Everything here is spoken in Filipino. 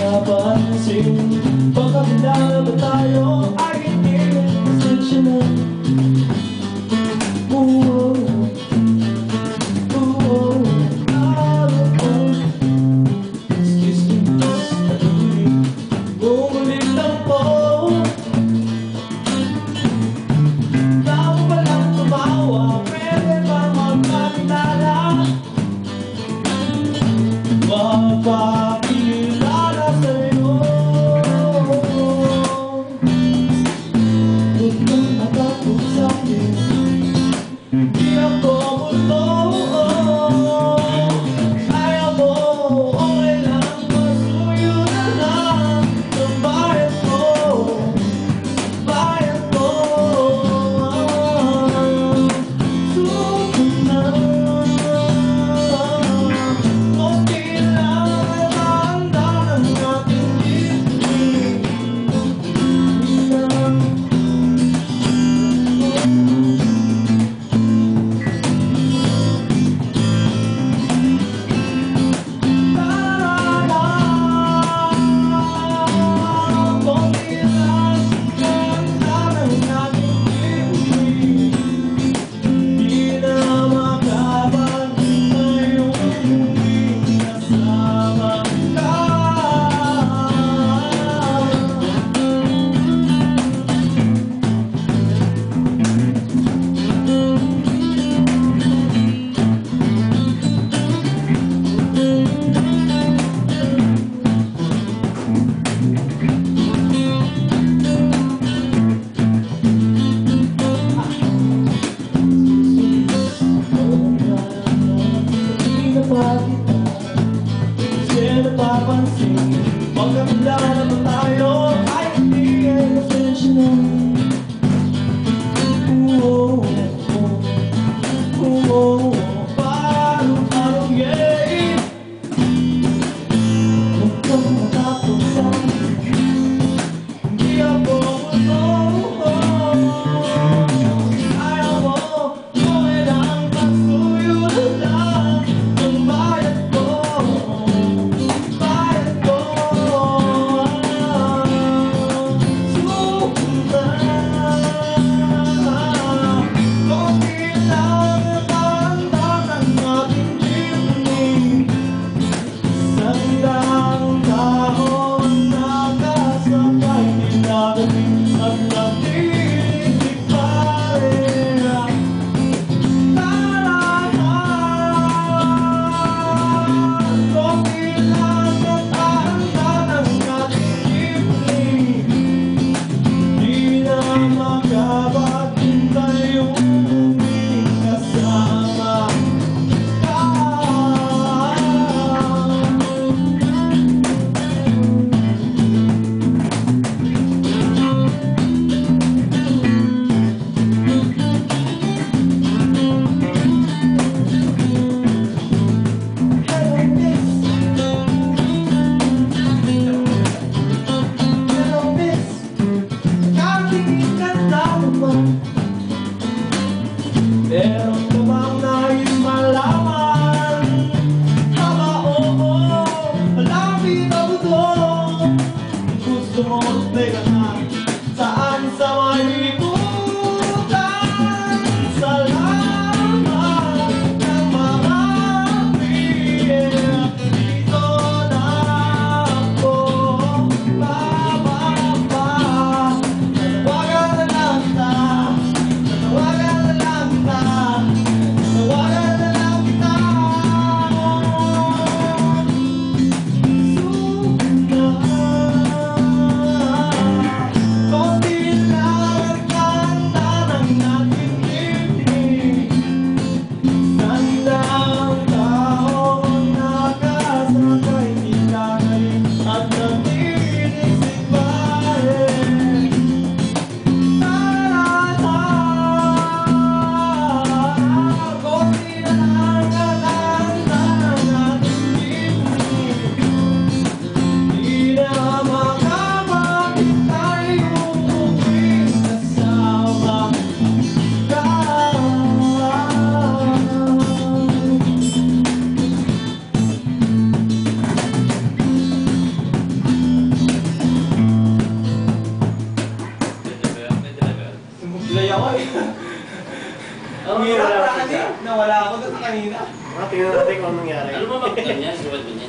mapapansin. Pagkakilala ba tayo ay hindi pasensya na. Mapakilala sa'yo, huwag kang matakot sa'kin. Di ako multo, ayaw mo, okay lang, pasuyo na lang ng bayad mo, bayad mo. Suko na, konti lang ang handa ng ating dibdib. Pagkakilala ba tayo ay hindi pasensya na. Parang yeah. Huwag kang matakot sa'kin. Hindi ako multo, ayaw mo, okay lang, pasuyo na lang ang bayad ko. Meron ka bang nais malaman? Haba oo, malapit ako doon. Gusto mo magteka na saan sa malikutan. Salamat ng marami. Dito na ako bababa. Nanawagan na lang kita, nanawagan na lang kita, nanawagan na lang kita. Suko na. Oo, Hirap, wala Rani. siya. Nawala ako doon kanina. Tingnan natin kung anong nangyari. Ano ba mag-ganyan? Suwad ba niya?